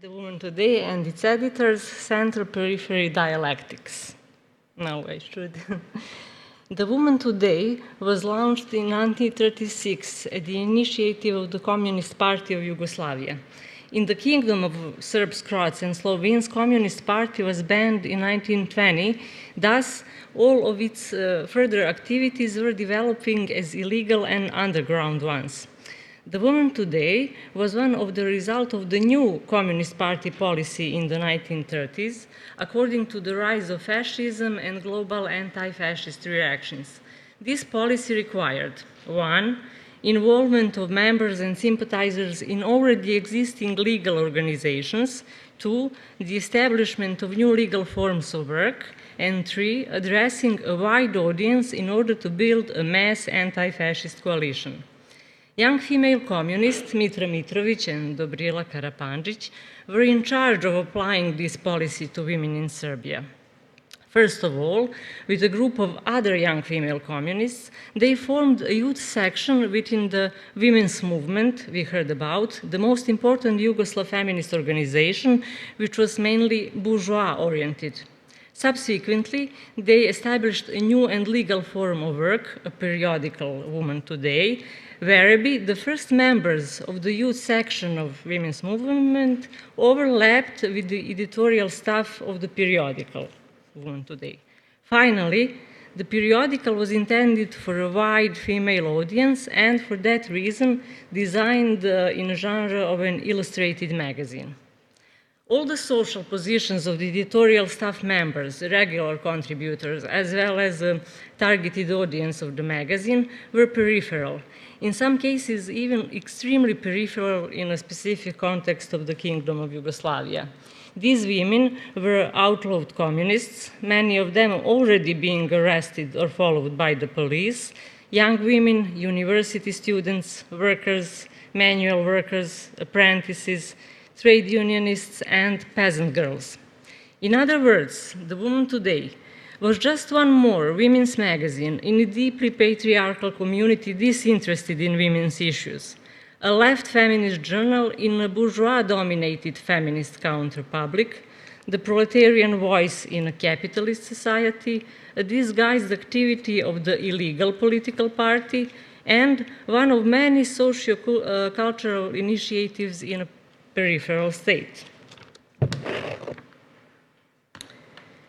The Woman Today and its editors center Periphery Dialectics. Now I should. The Woman Today was launched in 1936 at the initiative of the Communist Party of Yugoslavia. In the Kingdom of Serbs, Croats, and Slovenes, Communist Party was banned in 1920. Thus, all of its further activities were developing as illegal and underground ones. The Woman Today was one of the result of the new Communist Party policy in the 1930s, according to the rise of fascism and global anti-fascist reactions. This policy required, 1, involvement of members and sympathizers in already existing legal organizations, 2, the establishment of new legal forms of work, and 3, addressing a wide audience in order to build a mass anti-fascist coalition. Young female communists Mitra Mitrović and Dobrila Karapanđić were in charge of applying this policy to women in Serbia. First of all, with a group of other young female communists, they formed a youth section within the women's movement we heard about, the most important Yugoslav feminist organization, which was mainly bourgeois-oriented. Subsequently, they established a new and legal form of work, a periodical, Woman Today, whereby the first members of the youth section of women's movement overlapped with the editorial staff of the periodical, Woman Today. Finally, the periodical was intended for a wide female audience and for that reason designed in a genre of an illustrated magazine. All the social positions of the editorial staff members, regular contributors, as well as a targeted audience of the magazine, were peripheral, in some cases even extremely peripheral in a specific context of the Kingdom of Yugoslavia. These women were outlawed communists, many of them already being arrested or followed by the police, young women, university students, workers, manual workers, apprentices, trade unionists, and peasant girls. In other words, The Woman Today was just one more women's magazine in a deeply patriarchal community disinterested in women's issues, a left-feminist journal in a bourgeois-dominated feminist counter-public, the proletarian voice in a capitalist society, a disguised activity of the illegal political party, and one of many socio-cultural initiatives in a peripheral state.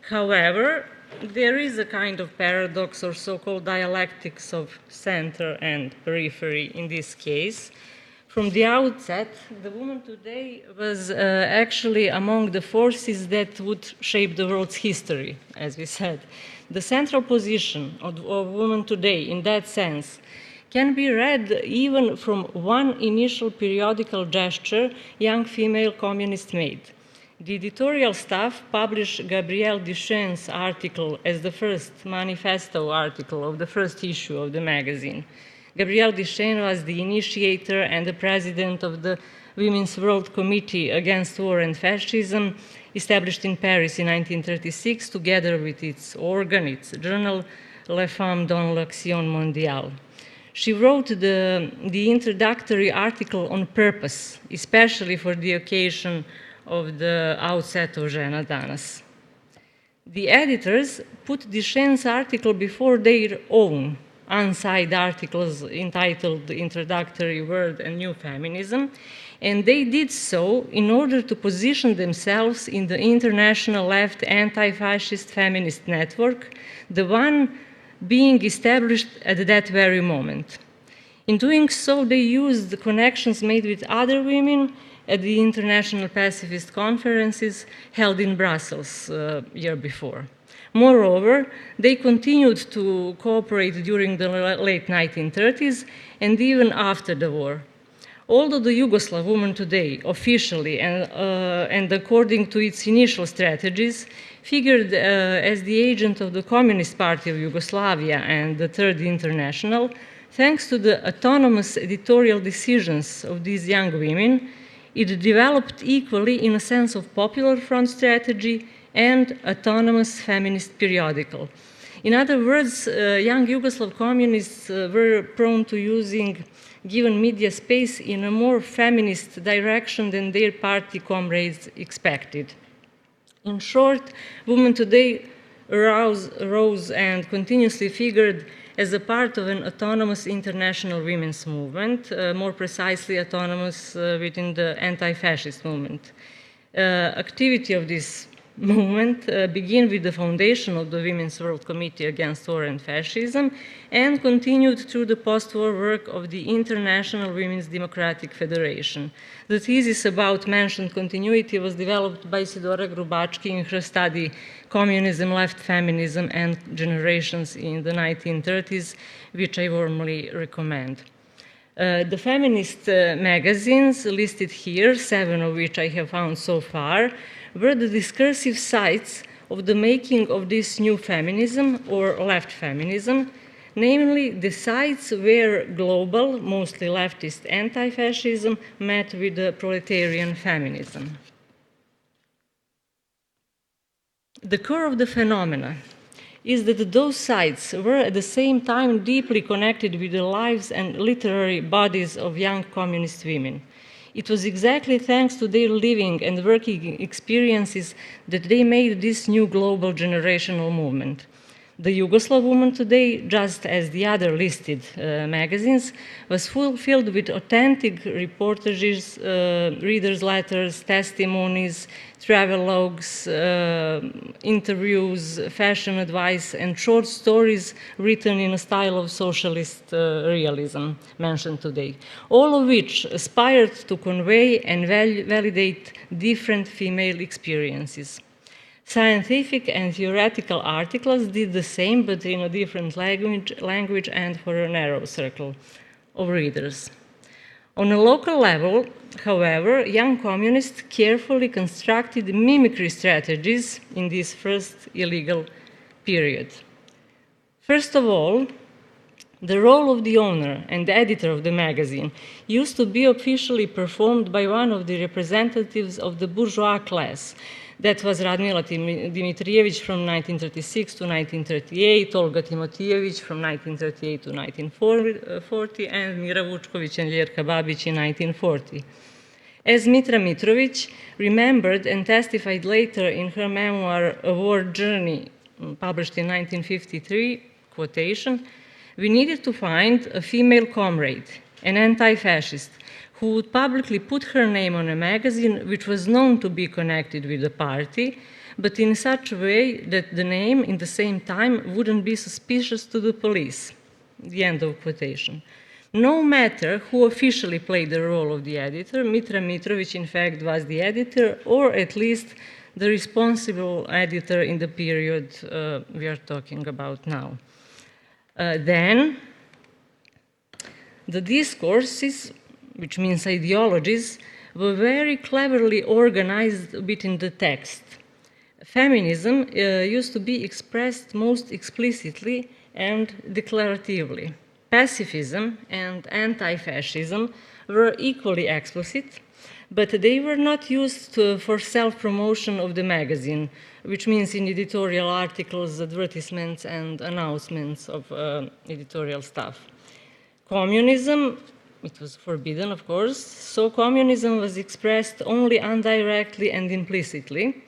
However, there is a kind of paradox or so-called dialectics of center and periphery in this case. From the outset, The Woman Today was actually among the forces that would shape the world's history, as we said. The central position of Woman Today, in that sense, can be read even from one initial periodical gesture young female communists made. The editorial staff published Gabrielle Duchesne's article as the first manifesto article of the first issue of the magazine. Gabrielle Duchesne was the initiator and the president of the Women's World Committee Against War and Fascism, established in Paris in 1936, together with its organ, its journal, Les Femmes dans l'Action Mondiale. She wrote the introductory article on purpose, especially for the occasion of the outset of Žena danas. The editors put Duchesne's article before their own unsigned articles entitled Introductory Word and New Feminism, and they did so in order to position themselves in the international left anti-fascist feminist network, the one being established at that very moment. In doing so, they used the connections made with other women at the international pacifist conferences held in Brussels year before. Moreover, they continued to cooperate during the late 1930s and even after the war. Although the Yugoslav Woman Today, officially and according to its initial strategies, figured as the agent of the Communist Party of Yugoslavia and the Third International, thanks to the autonomous editorial decisions of these young women, it developed equally in a sense of popular front strategy and autonomous feminist periodical. In other words, young Yugoslav communists were prone to using given media space in a more feminist direction than their party comrades expected. In short, women today rose and continuously figured as a part of an autonomous international women's movement, more precisely autonomous within the anti-fascist movement. Activity of this movement began with the foundation of the Women's World Committee Against War and Fascism and continued through the post-war work of the International Women's Democratic Federation. The thesis about mentioned continuity was developed by Sidora Grubački in her study Communism, Left Feminism and Generations in the 1930s, which I warmly recommend. The feminist magazines listed here, 7 of which I have found so far, were the discursive sites of the making of this new feminism or left feminism, namely the sites where global, mostly leftist anti-fascism met with the proletarian feminism. The core of the phenomena is that those sites were at the same time deeply connected with the lives and literary bodies of young communist women. It was exactly thanks to their living and working experiences that they made this new global generational movement. The Yugoslav woman today, just as the other listed magazines, was filled with authentic reportages, readers' letters, testimonies, travelogues, interviews, fashion advice, and short stories written in a style of socialist realism mentioned today, all of which aspired to convey and validate different female experiences. Scientific and theoretical articles did the same, but in a different language and for a narrow circle of readers. On a local level, however, young communists carefully constructed mimicry strategies in this first illegal period. First of all, the role of the owner and the editor of the magazine used to be officially performed by one of the representatives of the bourgeois class. That was Radmila Dimitrijević from 1936 to 1938, Olga Timotijević from 1938 to 1940, and Mira Vučković and Ljerka Babić in 1940. As Mitra Mitrović remembered and testified later in her memoir, A War Journey, published in 1953, quotation, we needed to find a female comrade, an anti-fascist, who would publicly put her name on a magazine which was known to be connected with the party, but in such a way that the name, in the same time, wouldn't be suspicious to the police. The end of quotation. No matter who officially played the role of the editor, Mitra Mitrović, in fact, was the editor, or at least the responsible editor in the period we are talking about now. Then, the discourses, which means ideologies, were very cleverly organized within the text. Feminism used to be expressed most explicitly and declaratively. Pacifism and anti-fascism were equally explicit, but they were not used for self-promotion of the magazine, which means in editorial articles, advertisements, and announcements of editorial stuff. Communism, it was forbidden, of course, so communism was expressed only indirectly and implicitly.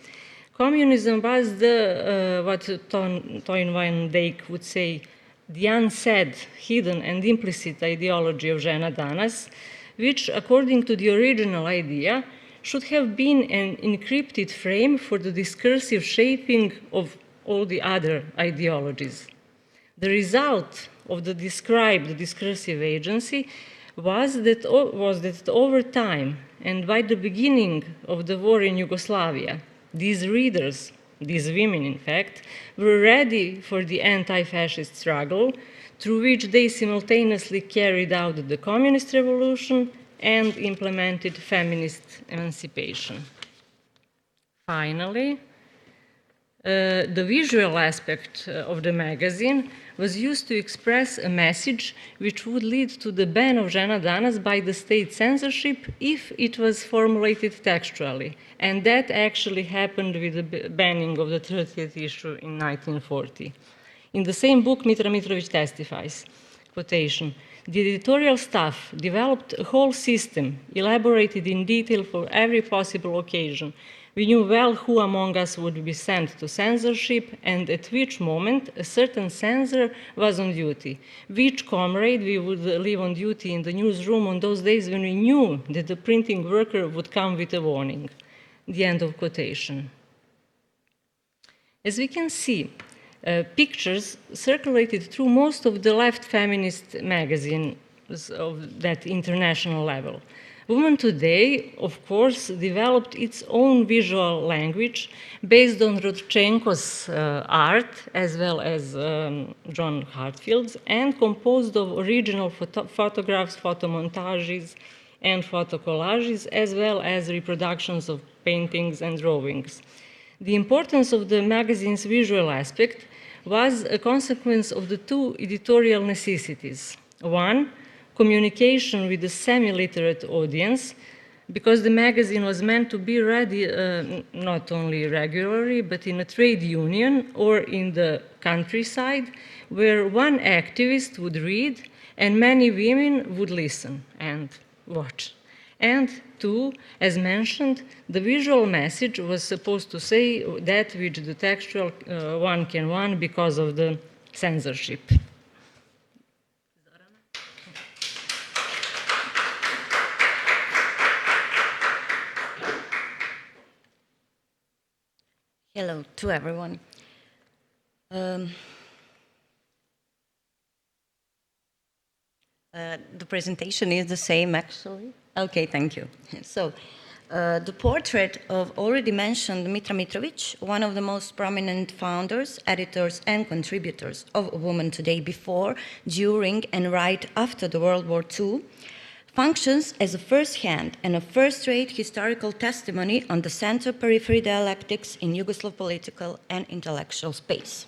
Communism was the, what Toyn van Dijk would say, the unsaid, hidden, and implicit ideology of Žena danas, which, according to the original idea, should have been an encrypted frame for the discursive shaping of all the other ideologies. The result of the described discursive agency was that over time, and by the beginning of the war in Yugoslavia, these readers, these women in fact, were ready for the anti-fascist struggle, through which they simultaneously carried out the communist revolution and implemented feminist emancipation. Finally, the visual aspect of the magazine was used to express a message which would lead to the ban of Žena danas by the state censorship if it was formulated textually. And that actually happened with the banning of the 30th issue in 1940. In the same book, Mitra Mitrović testifies, quotation, "The editorial staff developed a whole system, elaborated in detail for every possible occasion. We knew well who among us would be sent to censorship and at which moment a certain censor was on duty, which comrade we would leave on duty in the newsroom on those days when we knew that the printing worker would come with a warning." The end of quotation. As we can see, pictures circulated through most of the left-feminist magazines of that international level. Woman Today, of course, developed its own visual language based on Rodchenko's art, as well as John Hartfield's, and composed of original photographs, photomontages, and photocollages, as well as reproductions of paintings and drawings. The importance of the magazine's visual aspect was a consequence of the two editorial necessities. One, communication with the semi-literate audience, because the magazine was meant to be read not only regularly, but in a trade union or in the countryside, where one activist would read and many women would listen and watch. And two, as mentioned, the visual message was supposed to say that which the textual one can want because of the censorship. Hello to everyone. The presentation is the same, actually. Okay, thank you. So, the portrait of already mentioned Mitra Mitrović, one of the most prominent founders, editors, and contributors of Woman Today before, during, and right after the World War II, functions as a first-hand and a first-rate historical testimony on the center-periphery dialectics in Yugoslav political and intellectual space.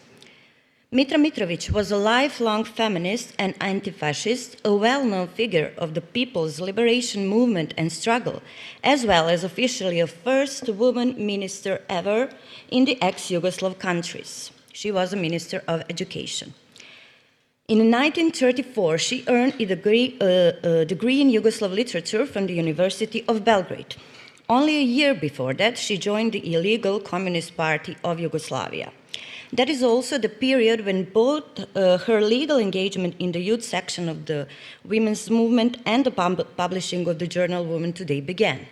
Mitra Mitrović was a lifelong feminist and anti-fascist, a well-known figure of the people's liberation movement and struggle, as well as officially a first woman minister ever in the ex-Yugoslav countries. She was a minister of education. In 1934, she earned a degree in Yugoslav literature from the University of Belgrade. Only a year before that, she joined the illegal Communist Party of Yugoslavia. That is also the period when both her legal engagement in the youth section of the women's movement and the publishing of the journal Woman Today began.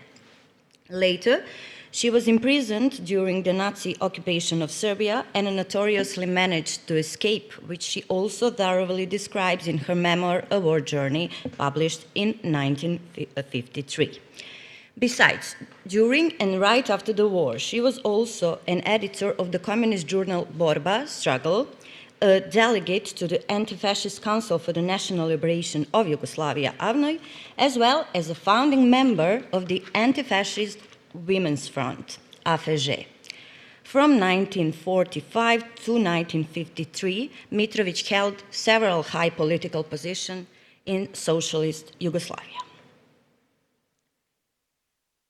Later, she was imprisoned during the Nazi occupation of Serbia and notoriously managed to escape, which she also thoroughly describes in her memoir, A War Journey, published in 1953. Besides, during and right after the war, she was also an editor of the communist journal Borba, Struggle, a delegate to the Anti-Fascist Council for the National Liberation of Yugoslavia, AVNOJ, as well as a founding member of the Anti-Fascist Women's Front, AFG. From 1945 to 1953, Mitrović held several high political positions in socialist Yugoslavia.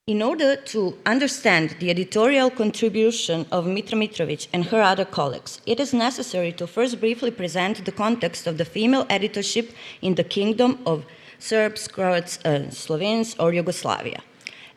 In order to understand the editorial contribution of Mitra Mitrović and her other colleagues, it is necessary to first briefly present the context of the female editorship in the Kingdom of Serbs, Croats, Slovenes, or Yugoslavia.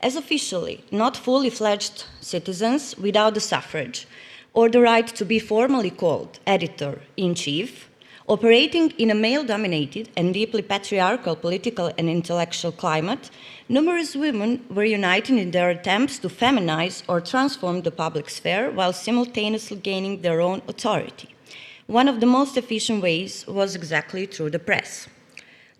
As officially not fully fledged citizens without the suffrage or the right to be formally called editor-in-chief, operating in a male-dominated and deeply patriarchal political and intellectual climate, numerous women were united in their attempts to feminize or transform the public sphere while simultaneously gaining their own authority. One of the most efficient ways was exactly through the press.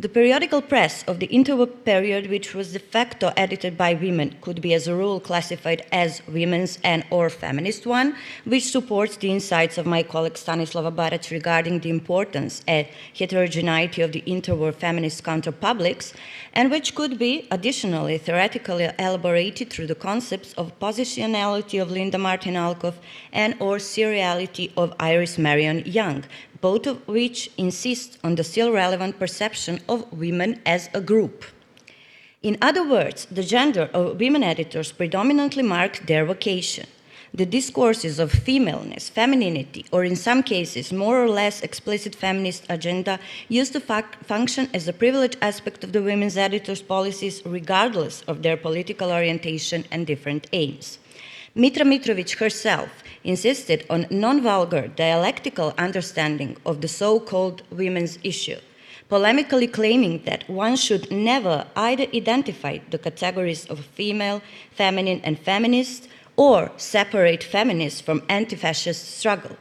The periodical press of the interwar period, which was de facto edited by women, could be as a rule classified as women's and/or feminist one, which supports the insights of my colleague Stanislava Barać regarding the importance and heterogeneity of the interwar feminist counterpublics, and which could be additionally theoretically elaborated through the concepts of positionality of Linda Martin Alcoff and/or seriality of Iris Marion Young, both of which insist on the still relevant perception of women as a group. In other words, the gender of women editors predominantly marked their vocation. the discourses of femaleness, femininity, or in some cases, more or less explicit feminist agenda used to function as a privileged aspect of the women's editors' policies, regardless of their political orientation and different aims. Mitra Mitrović herself insisted on non-vulgar dialectical understanding of the so-called women's issue, polemically claiming that one should never either identify the categories of female, feminine, and feminist, or separate feminists from anti-fascist struggle.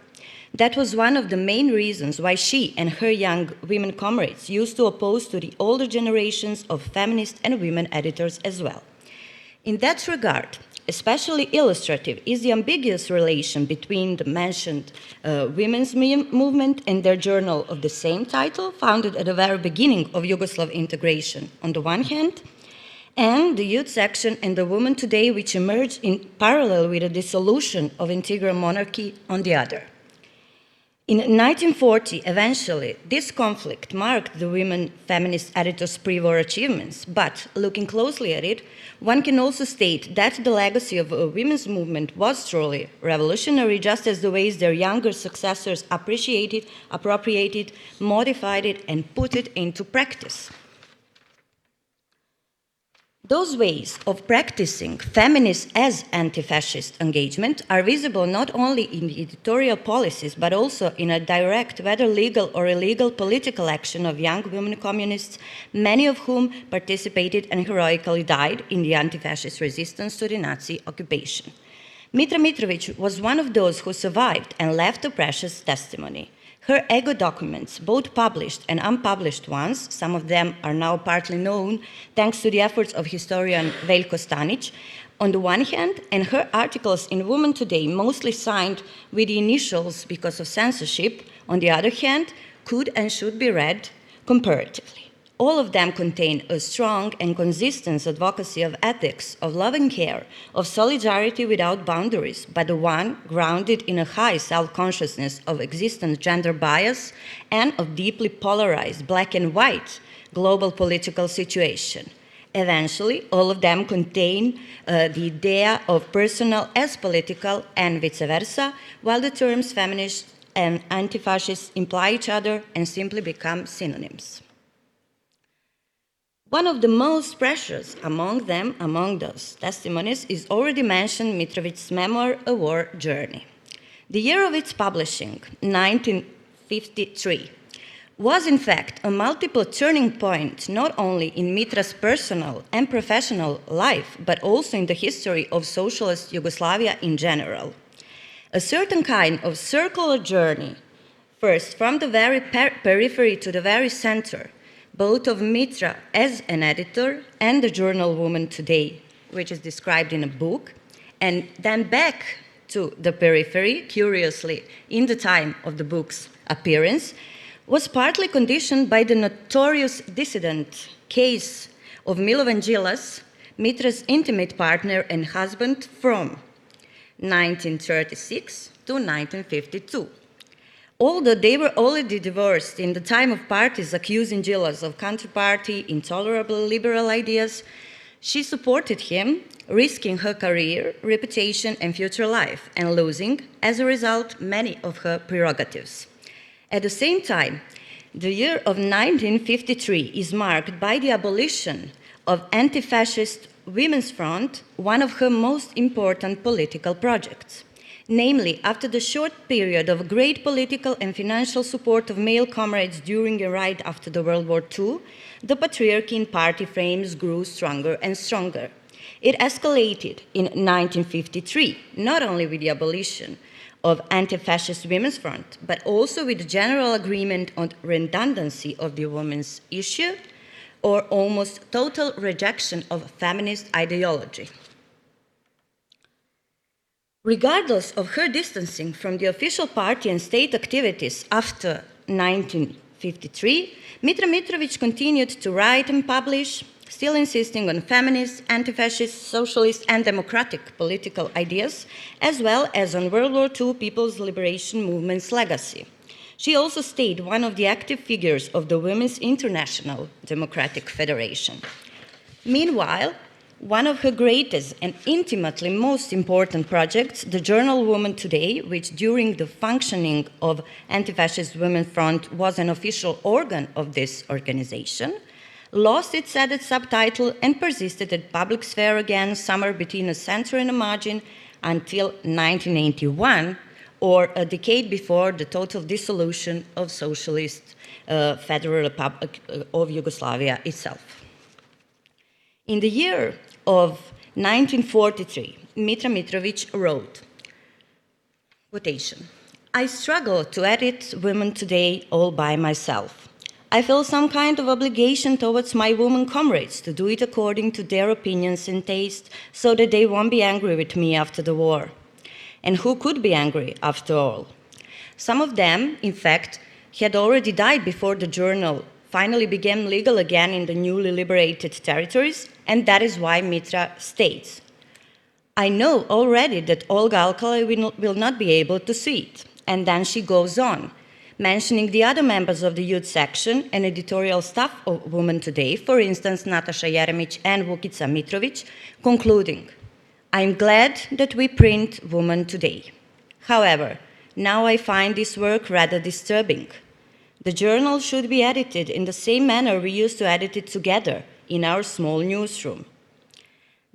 That was one of the main reasons why she and her young women comrades used to oppose to the older generations of feminist and women editors as well. In that regard, especially illustrative is the ambiguous relation between the mentioned women's movement and their journal of the same title, founded at the very beginning of Yugoslav integration on the one hand, and the youth section and the woman today, which emerged in parallel with the dissolution of integral monarchy on the other. In 1940, eventually, this conflict marked the women feminist editors' pre-war achievements, but looking closely at it, one can also state that the legacy of a women's movement was truly revolutionary, just as the ways their younger successors appreciated, appropriated, modified it, and put it into practice. Those ways of practicing feminist as anti-fascist engagement are visible not only in the editorial policies, but also in a direct, whether legal or illegal, political action of young women communists, many of whom participated and heroically died in the anti-fascist resistance to the Nazi occupation. Mitra Mitrović was one of those who survived and left a precious testimony. Her ego documents, both published and unpublished ones, some of them are now partly known thanks to the efforts of historian Veljko Stanić, on the one hand, and her articles in Woman Today, mostly signed with the initials because of censorship, on the other hand, could and should be read comparatively. All of them contain a strong and consistent advocacy of ethics, of love and care, of solidarity without boundaries, but the one grounded in a high self-consciousness of existent gender bias and of deeply polarized black and white global political situation. Eventually, all of them contain the idea of personal as political and vice versa, while the terms feminist and anti-fascist imply each other and simply become synonyms. One of the most precious among those testimonies, is already mentioned Mitrović's memoir, A War Journey. The year of its publishing, 1953, was in fact a multiple turning point not only in Mitra's personal and professional life, but also in the history of socialist Yugoslavia in general. A certain kind of circular journey, first from the very periphery to the very center, both of Mitra as an editor and the journal Woman Today, which is described in a book, and then back to the periphery, curiously, in the time of the book's appearance, was partly conditioned by the notorious dissident case of Milovan Đilas, Mitra's intimate partner and husband from 1936 to 1952. Although they were already divorced in the time of parties accusing Đilas of counterparty, intolerable liberal ideas, she supported him, risking her career, reputation, and future life, and losing, as a result, many of her prerogatives. At the same time, the year of 1953 is marked by the abolition of anti-fascist Women's Front, one of her most important political projects. Namely, after the short period of great political and financial support of male comrades during and right after the World War II, the patriarchy in party frames grew stronger and stronger. It escalated in 1953, not only with the abolition of anti-fascist Women's Front, but also with the general agreement on redundancy of the women's issue, or almost total rejection of feminist ideology. Regardless of her distancing from the official party and state activities after 1953, Mitra Mitrović continued to write and publish, still insisting on feminist, anti-fascist, socialist, and democratic political ideas, as well as on World War II People's Liberation Movement's legacy. She also stayed one of the active figures of the Women's International Democratic Federation. Meanwhile, one of her greatest and intimately most important projects, the journal Woman Today, which during the functioning of Anti-Fascist Women Front was an official organ of this organization, lost its added subtitle and persisted in public sphere again somewhere between a center and a margin until 1981, or a decade before the total dissolution of Socialist Federal Republic of Yugoslavia itself. In the year of 1943, Mitra Mitrović wrote, quotation, "I struggle to edit Women Today all by myself. I feel some kind of obligation towards my women comrades to do it according to their opinions and taste so that they won't be angry with me after the war. And who could be angry after all? Some of them, in fact, had already died before the journal finally became legal again in the newly liberated territories, and that is why Mitra states, I know already that Olga Alcalay will not be able to see it. And then she goes on, mentioning the other members of the youth section and editorial staff of Women Today, for instance, Nataša Jeremić and Vukica Mitrović, concluding, I'm glad that we print Women Today. However, now I find this work rather disturbing. The journal should be edited in the same manner we used to edit it together in our small newsroom.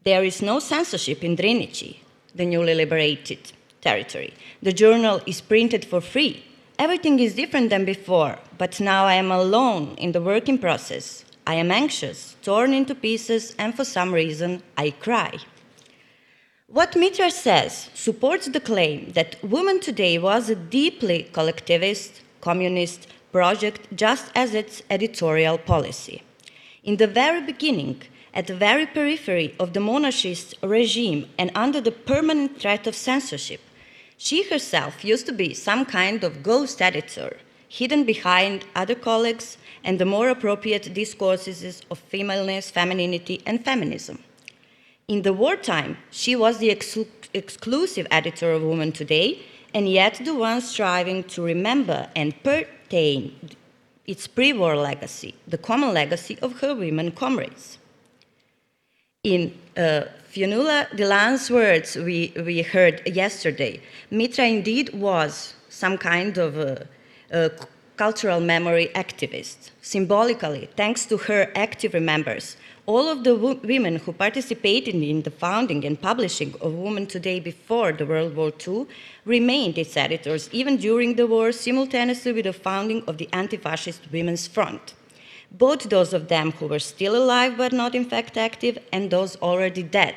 There is no censorship in Drinici, the newly liberated territory. The journal is printed for free. Everything is different than before, but now I am alone in the working process. I am anxious, torn into pieces, and for some reason, I cry. What Mitra says supports the claim that Women Today was a deeply collectivist, communist project, just as its editorial policy. In the very beginning, at the very periphery of the monarchist regime and under the permanent threat of censorship, she herself used to be some kind of ghost editor, hidden behind other colleagues and the more appropriate discourses of femaleness, femininity, and feminism. In the wartime, she was the exclusive editor of Women Today, and yet the one striving to remember and pertain its pre-war legacy, the common legacy of her women comrades. In Fionnuala Dilan's words we heard yesterday, Mitra indeed was some kind of a cultural memory activist. Symbolically, thanks to her active remembers, all of the women who participated in the founding and publishing of Women Today before the World War II remained its editors even during the war, simultaneously with the founding of the Anti-Fascist Women's Front. Both those of them who were still alive but not in fact active, and those already dead.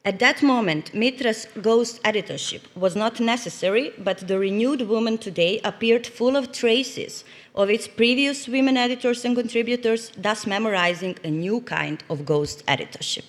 At that moment, Mitra's ghost editorship was not necessary, but the renewed Women Today appeared full of traces of its previous women editors and contributors, thus memorizing a new kind of ghost editorship.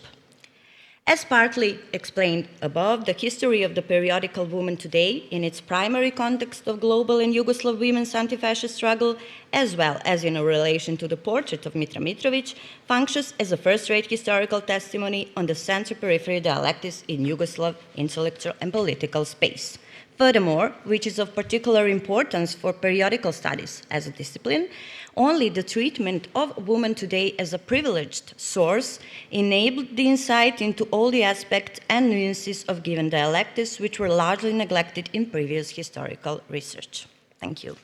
As partly explained above, the history of the periodical Women Today, in its primary context of global and Yugoslav women's anti-fascist struggle, as well as in relation to the portrait of Mitra Mitrović, functions as a first-rate historical testimony on the center periphery dialectics in Yugoslav intellectual and political space. Furthermore, which is of particular importance for periodical studies as a discipline, only the treatment of Women Today as a privileged source enabled the insight into all the aspects and nuances of given dialectics which were largely neglected in previous historical research. Thank you.